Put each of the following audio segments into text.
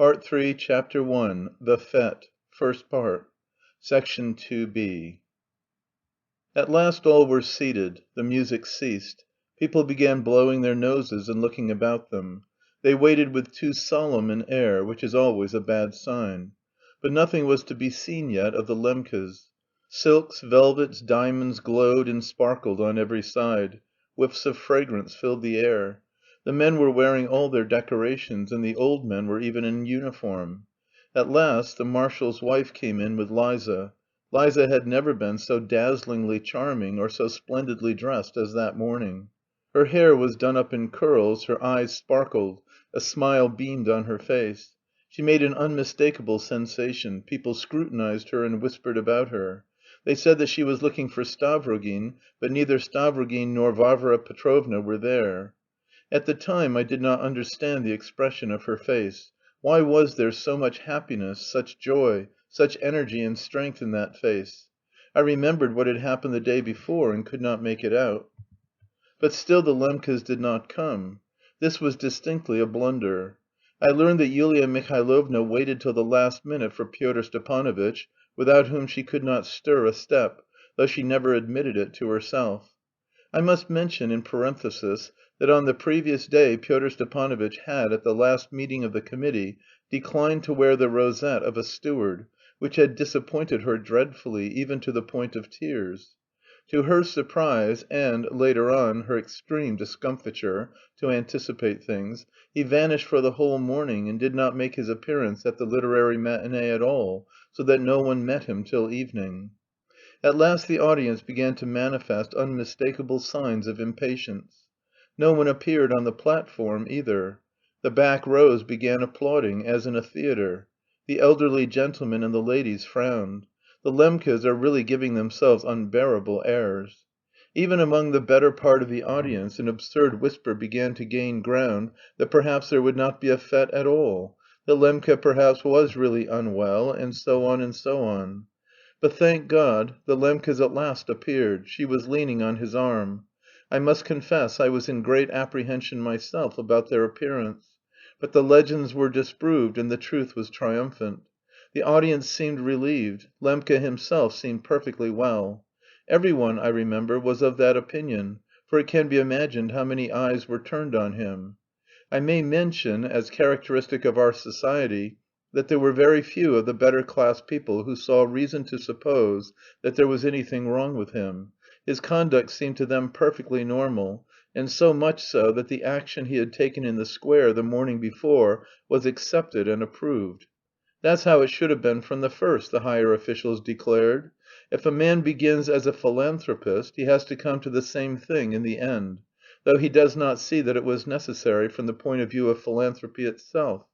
Part 3, Chapter 1, The Fête, First Part, Section 2b. At last all were seated, the music ceased. People began blowing their noses and looking about them. They waited with too solemn an air, which is always a bad sign. But nothing was to be seen yet of the Lembkes. Silks, velvets, diamonds glowed and sparkled on every side. Whiffs of fragrance filled the air. The men were wearing all their decorations, and the old men were even in uniform. At last the marshal's wife came in with Liza. Liza had never been so dazzlingly charming or so splendidly dressed as that morning. Her hair was done up in curls, her eyes sparkled, a smile beamed on her face. She made an unmistakable sensation; people scrutinized her and whispered about her. They said that she was looking for Stavrogin, but neither Stavrogin nor Varvara Petrovna were there. At the time I did not understand the expression of her face. Why was there so much happiness, such joy, such energy and strength in that face? I remembered what had happened the day before and could not make it out. But still the Lembkes did not come. This was distinctly a blunder. I learned that Yulia Mihailovna waited till the last minute for Pyotr Stepanovitch, without whom she could not stir a step, though she never admitted it to herself. I must mention, in parenthesis, that on the previous day Pyotr Stepanovitch had, at the last meeting of the committee, declined to wear the rosette of a steward, which had disappointed her dreadfully, even to the point of tears. To her surprise and, later on, her extreme discomfiture, to anticipate things, he vanished for the whole morning and did not make his appearance at the literary matinée at all, so that no one met him till evening. At last the audience began to manifest unmistakable signs of impatience. No one appeared on the platform either. The back rows began applauding, as in a theatre. The elderly gentlemen and the ladies frowned. The Lembkes are really giving themselves unbearable airs. Even among the better part of the audience an absurd whisper began to gain ground that perhaps there would not be a fête at all, that Lembke perhaps was really unwell, and so on and so on. But thank God, the Lembkes at last appeared. She was leaning on his arm. I must confess I was in great apprehension myself about their appearance. But the legends were disproved and the truth was triumphant. The audience seemed relieved. Lembke himself seemed perfectly well. Every one, I remember, was of that opinion, for it can be imagined how many eyes were turned on him. I may mention, as characteristic of our society, that there were very few of the better class people who saw reason to suppose that there was anything wrong with him. His conduct seemed to them perfectly normal, and so much so that the action he had taken in the square the morning before was accepted and approved. That's how it should have been from the first, the higher officials declared. If a man begins as a philanthropist, he has to come to the same thing in the end, though he does not see that it was necessary from the point of view of philanthropy itself.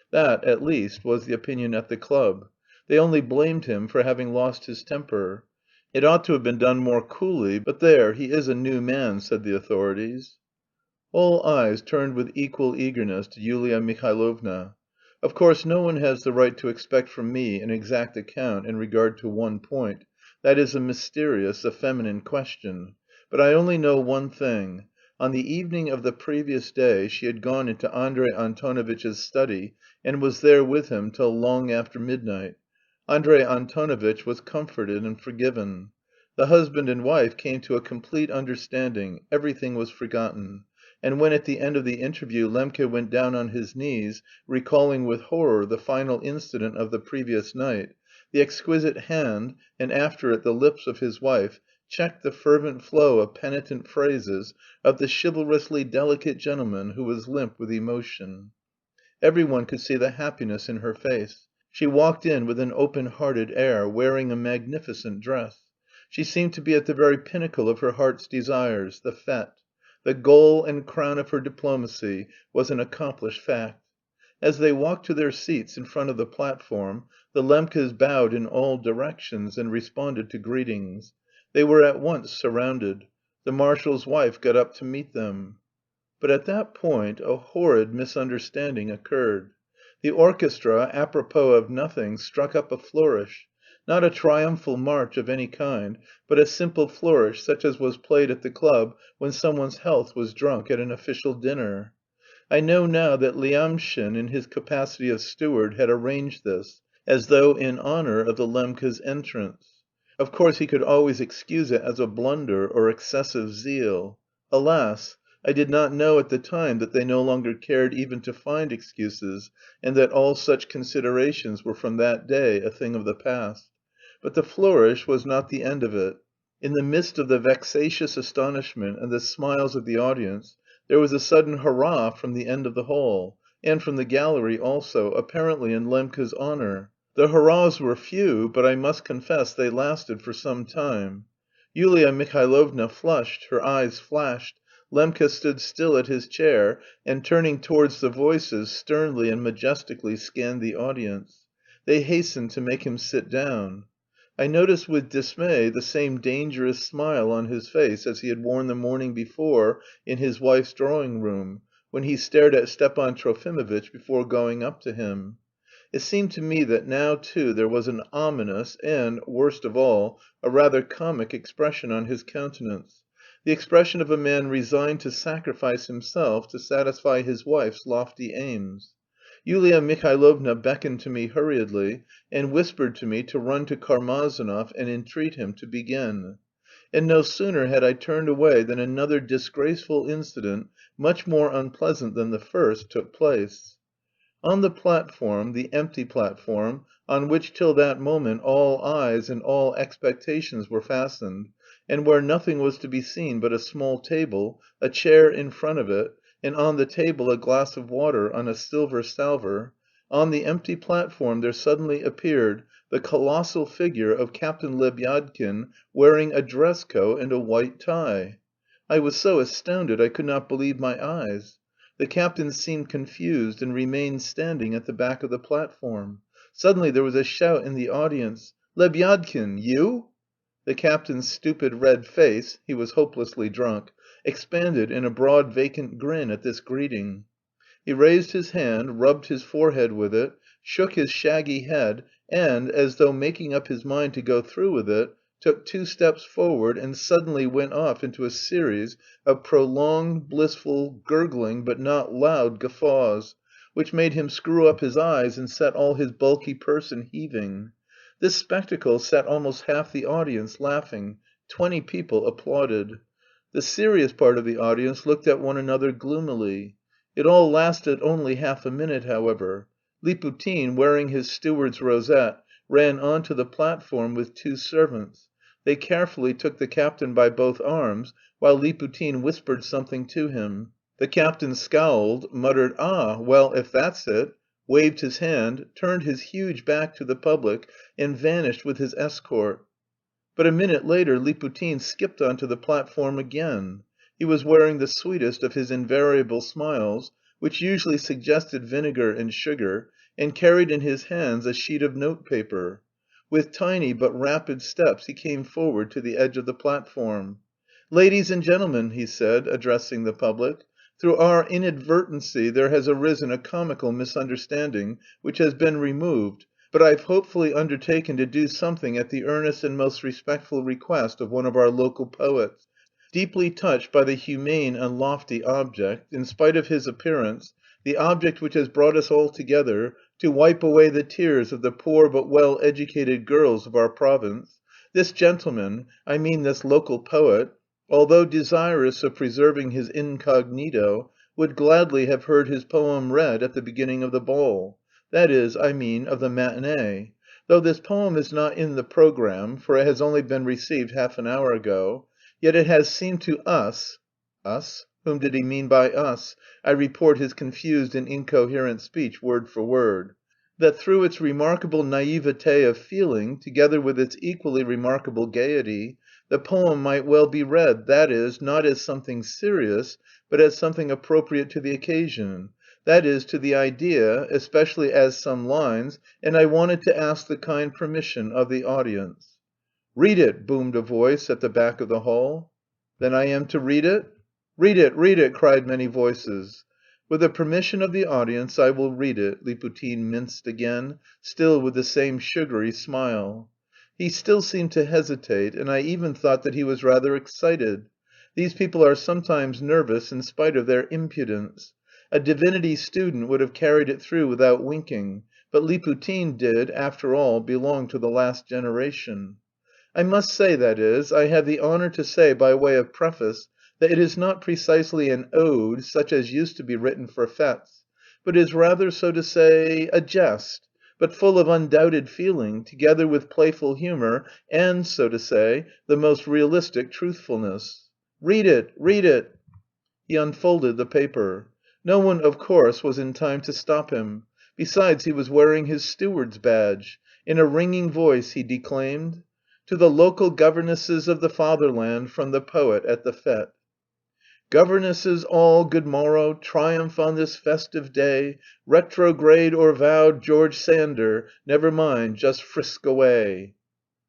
That, at least, was the opinion at the club. They only blamed him for having lost his temper. It ought to have been done more coolly, but there, he is a new man, said the authorities. All eyes turned with equal eagerness to Yulia Mihailovna. Of course no one has the right to expect from me an exact account in regard to one point, that is the mysterious, the feminine question. But I only know one thing. On the evening of the previous day she had gone into Andrey Antonovitch's study and was there with him till long after midnight. Andrey Antonovitch was comforted and forgiven. The husband and wife came to a complete understanding, everything was forgotten, and when at the end of the interview Lembke went down on his knees, recalling with horror the final incident of the previous night, the exquisite hand, and after it the lips of his wife, checked the fervent flow of penitent phrases of the chivalrously delicate gentleman who was limp with emotion. Every one could see the happiness in her face. She walked in with an open-hearted air, wearing a magnificent dress. She seemed to be at the very pinnacle of her heart's desires, the fête. The goal and crown of her diplomacy was an accomplished fact. As they walked to their seats in front of the platform, the Lembkes bowed in all directions and responded to greetings. They were at once surrounded. The marshal's wife got up to meet them. But at that point a horrid misunderstanding occurred. The orchestra, apropos of nothing, struck up a flourish, not a triumphal march of any kind, but a simple flourish such as was played at the club when someone's health was drunk at an official dinner. I know now that Lyamshin, in his capacity of steward, had arranged this, as though in honour of the Lembkes' entrance. Of course he could always excuse it as a blunder or excessive zeal. Alas! I did not know at the time that they no longer cared even to find excuses, and that all such considerations were from that day a thing of the past. But the flourish was not the end of it. In the midst of the vexatious astonishment and the smiles of the audience there was a sudden hurrah from the end of the hall, and from the gallery also, apparently in Lembke's honour. The hurrahs were few, but I must confess they lasted for some time. Yulia Mihailovna flushed, her eyes flashed, Lembke stood still at his chair, and turning towards the voices, sternly and majestically scanned the audience. They hastened to make him sit down. I noticed with dismay the same dangerous smile on his face as he had worn the morning before in his wife's drawing room, when he stared at Stepan Trofimovitch before going up to him. It seemed to me that now, too, there was an ominous and, worst of all, a rather comic expression on his countenance, the expression of a man resigned to sacrifice himself to satisfy his wife's lofty aims. Yulia Mihailovna beckoned to me hurriedly, and whispered to me to run to Karmazinov and entreat him to begin. And no sooner had I turned away than another disgraceful incident, much more unpleasant than the first, took place. On the platform, the empty platform, on which till that moment all eyes and all expectations were fastened, and where nothing was to be seen but a small table, a chair in front of it, and on the table a glass of water on a silver salver, on the empty platform there suddenly appeared the colossal figure of Captain Lebyadkin wearing a dress coat and a white tie. I was so astounded I could not believe my eyes. The captain seemed confused and remained standing at the back of the platform. Suddenly there was a shout in the audience: "Lebyadkin! You?" The captain's stupid red face (he was hopelessly drunk) expanded in a broad vacant grin at this greeting. He raised his hand, rubbed his forehead with it, shook his shaggy head, and, as though making up his mind to go through with it, took 2 steps forward and suddenly went off into a series of prolonged, blissful, gurgling but not loud guffaws, which made him screw up his eyes and set all his bulky person heaving. This spectacle set almost half the audience laughing. 20 people applauded. The serious part of the audience looked at one another gloomily. It all lasted only half a minute, however. Liputin, wearing his steward's rosette, ran on to the platform with 2 servants. They carefully took the captain by both arms, while Liputin whispered something to him. The captain scowled, muttered "Ah, well, if that's it," waved his hand, turned his huge back to the public, and vanished with his escort. But a minute later Liputin skipped on to the platform again. He was wearing the sweetest of his invariable smiles, which usually suggested vinegar and sugar, and carried in his hands a sheet of notepaper. With tiny but rapid steps he came forward to the edge of the platform. "Ladies and gentlemen," he said, addressing the public, "through our inadvertency there has arisen a comical misunderstanding, which has been removed, but I've hopefully undertaken to do something at the earnest and most respectful request of one of our local poets, deeply touched by the humane and lofty object, in spite of his appearance, the object which has brought us all together, to wipe away the tears of the poor but well-educated girls of our province. This gentleman, I mean this local poet, although desirous of preserving his incognito, would gladly have heard his poem read at the beginning of the ball. That is, I mean, of the matinée. Though this poem is not in the programme, for it has only been received half an hour ago, yet it has seemed to us" (us? Whom did he mean by us? I report his confused and incoherent speech word for word) "that through its remarkable naïveté of feeling, together with its equally remarkable gaiety, the poem might well be read, that is, not as something serious, but as something appropriate to the occasion, that is, to the idea, especially as some lines, and I wanted to ask the kind permission of the audience." "Read it!" boomed a voice at the back of the hall. "Then I am to read it?" "Read it, read it!" cried many voices. "With the permission of the audience I will read it." Liputin minced again, still with the same sugary smile. He still seemed to hesitate, and I even thought that he was rather excited. These people are sometimes nervous in spite of their impudence. A divinity student would have carried it through without winking, but Liputin did, after all, belong to the last generation. I must say, that is, I have the honour to say by way of preface that it is not precisely an ode such as used to be written for fêtes, but is rather, so to say, a jest, but full of undoubted feeling, together with playful humour and, so to say, the most realistic truthfulness. Read it, read it!" He unfolded the paper. No one, of course, was in time to stop him. Besides, he was wearing his steward's badge. In a ringing voice he declaimed: "To the local governesses of the fatherland from the poet at the fête. Governesses all, good morrow, triumph on this festive day, retrograde or vowed George Sander, never mind, just frisk away."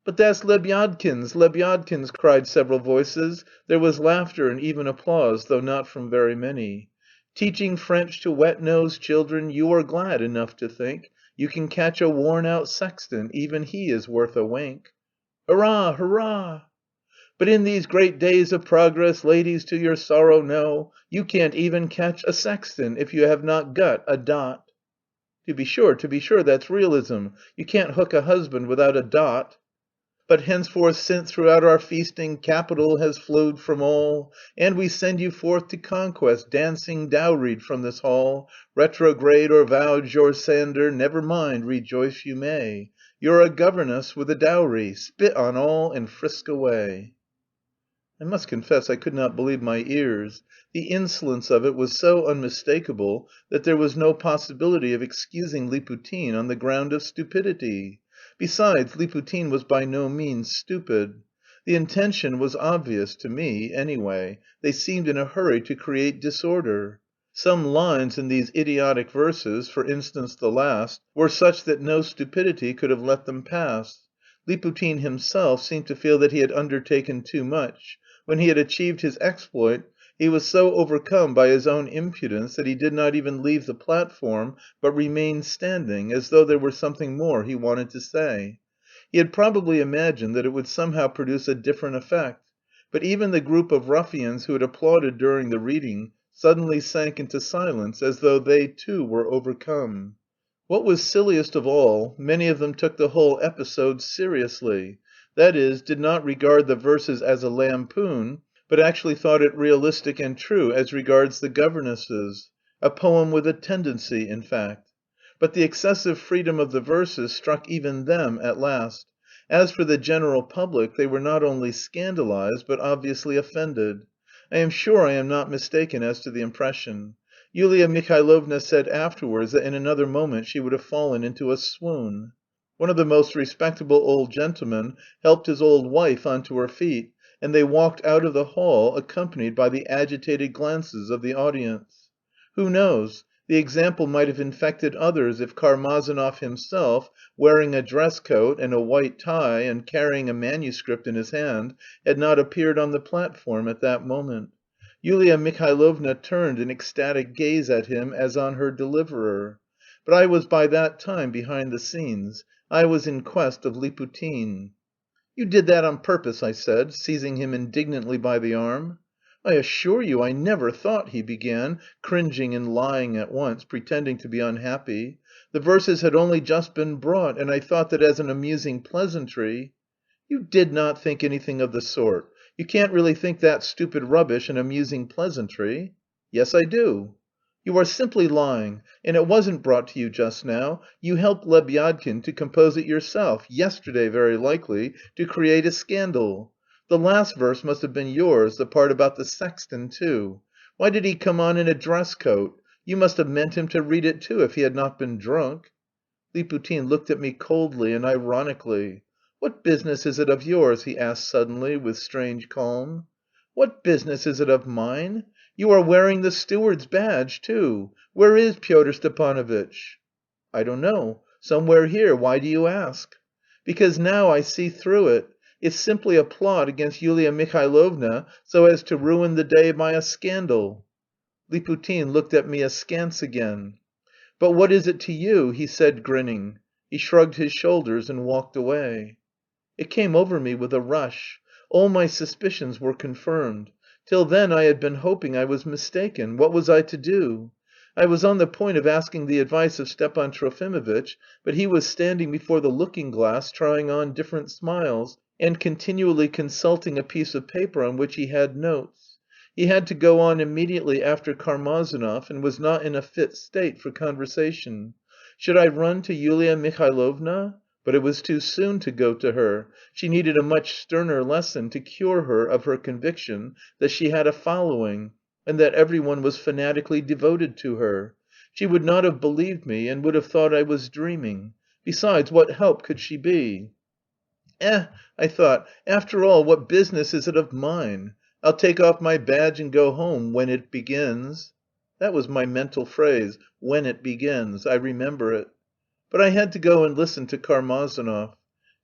"But that's Lebyadkin's, Lebyadkin's!" cried several voices. There was laughter and even applause, though not from very many. "Teaching French to wet-nosed children, you are glad enough to think you can catch a worn-out sexton, even he is worth a wink." "Hurrah, hurrah!" "But in these great days of progress, ladies, to your sorrow know, you can't even catch a sexton if you have not got a dot." To be sure, that's realism. You can't hook a husband without a dot." "But henceforth, since throughout our feasting capital has flowed from all, and we send you forth to conquest, dancing dowried from this hall, retrograde or vowed George Sander, never mind, rejoice you may. You're a governess with a dowry, spit on all and frisk away." I must confess I could not believe my ears. The insolence of it was so unmistakable that there was no possibility of excusing Liputin on the ground of stupidity. Besides, Liputin was by no means stupid. The intention was obvious, to me, anyway; they seemed in a hurry to create disorder. Some lines in these idiotic verses, for instance the last, were such that no stupidity could have let them pass. Liputin himself seemed to feel that he had undertaken too much. When he had achieved his exploit, he was so overcome by his own impudence that he did not even leave the platform, but remained standing, as though there were something more he wanted to say. He had probably imagined that it would somehow produce a different effect. But even the group of ruffians who had applauded during the reading suddenly sank into silence, as though they too were overcome. What was silliest of all, many of them took the whole episode seriously, that is, did not regard the verses as a lampoon, but actually thought it realistic and true as regards the governesses, a poem with a tendency, in fact. But the excessive freedom of the verses struck even them at last. As for the general public, they were not only scandalised, but obviously offended. I am sure I am not mistaken as to the impression. Yulia Mihailovna said afterwards that in another moment she would have fallen into a swoon. One of the most respectable old gentlemen helped his old wife on to her feet, and they walked out of the hall accompanied by the agitated glances of the audience. Who knows? The example might have infected others if Karmazinov himself, wearing a dress coat and a white tie and carrying a manuscript in his hand, had not appeared on the platform at that moment. Yulia Mihailovna turned an ecstatic gaze at him as on her deliverer. But I was by that time behind the scenes. I was in quest of Liputin. "You did that on purpose," I said, seizing him indignantly by the arm. "I assure you I never thought..." he began, cringing and lying at once, pretending to be unhappy. "The verses had only just been brought, and I thought that as an amusing pleasantry..." "You did not think anything of the sort. You can't really think that stupid rubbish an amusing pleasantry?" "Yes, I do." "You are simply lying. And it wasn't brought to you just now. You helped Lebyadkin to compose it yourself, yesterday very likely, to create a scandal. The last verse must have been yours, the part about the sexton too. Why did he come on in a dress coat? You must have meant him to read it too, if he had not been drunk." Liputin looked at me coldly and ironically. "What business is it of yours?" he asked suddenly, with strange calm. "What business is it of mine? You are wearing the steward's badge too. Where is Pyotr Stepanovitch?" "I don't know. Somewhere here. Why do you ask?" "Because now I see through it. It's simply a plot against Yulia Mihailovna so as to ruin the day by a scandal." Liputin looked at me askance again. "But what is it to you?" he said, grinning. He shrugged his shoulders and walked away. It came over me with a rush. All my suspicions were confirmed. Till then I had been hoping I was mistaken. What was I to do? I was on the point of asking the advice of Stepan Trofimovitch, but he was standing before the looking glass trying on different smiles, and continually consulting a piece of paper on which he had notes. He had to go on immediately after Karmazinov, and was not in a fit state for conversation. Should I run to Yulia Mihailovna? But it was too soon to go to her. She needed a much sterner lesson to cure her of her conviction that she had a following, and that every one was fanatically devoted to her. She would not have believed me, and would have thought I was dreaming. Besides, what help could she be? "Eh," I thought, "after all, what business is it of mine? I'll take off my badge and go home when it begins." That was my mental phrase, "when it begins." I remember it. But I had to go and listen to Karmazinov.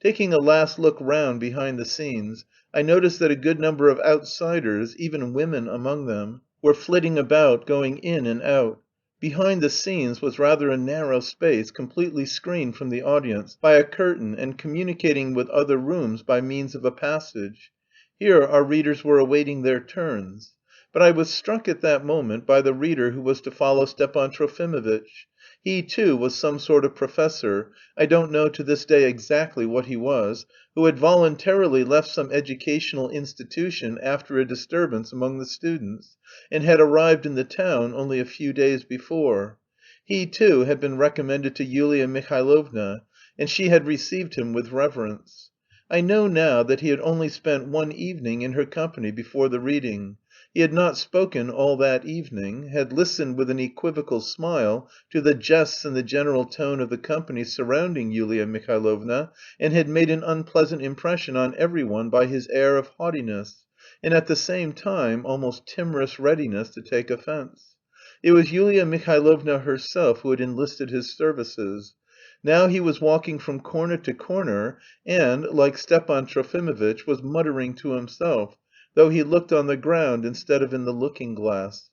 Taking a last look round behind the scenes, I noticed that a good number of outsiders, even women among them, were flitting about, going in and out. Behind the scenes was rather a narrow space, completely screened from the audience by a curtain and communicating with other rooms by means of a passage. Here our readers were awaiting their turns. But I was struck at that moment by the reader who was to follow Stepan Trofimovitch. He, too, was some sort of professor I don't know to this day exactly what he was who had voluntarily left some educational institution after a disturbance among the students, and had arrived in the town only a few days before. He, too, had been recommended to Yulia Mihailovna, and she had received him with reverence. I know now that he had only spent one evening in her company before the reading. He had not spoken all that evening, had listened with an equivocal smile to the jests and the general tone of the company surrounding Yulia Mihailovna, and had made an unpleasant impression on every one by his air of haughtiness, and at the same time almost timorous readiness to take offence. It was Yulia Mihailovna herself who had enlisted his services. Now he was walking from corner to corner and, like Stepan Trofimovitch, was muttering to himself, though he looked on the ground instead of in the looking-glass.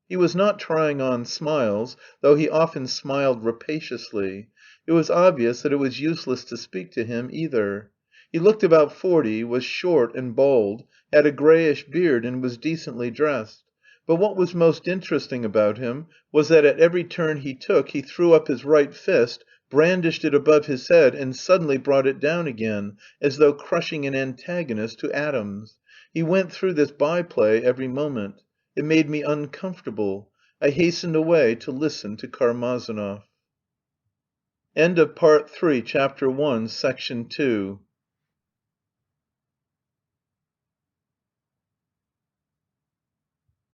He was not trying on smiles, though he often smiled rapaciously. It was obvious that it was useless to speak to him either. He looked about 40, was short and bald, had a greyish beard, and was decently dressed. But what was most interesting about him was that at every turn he took he threw up his right fist, brandished it above his head, and suddenly brought it down again, as though crushing an antagonist to atoms. He went through this by-play every moment. It made me uncomfortable. I hastened away to listen to Karmazinov. End of Part 3, Chapter 1, Section 2.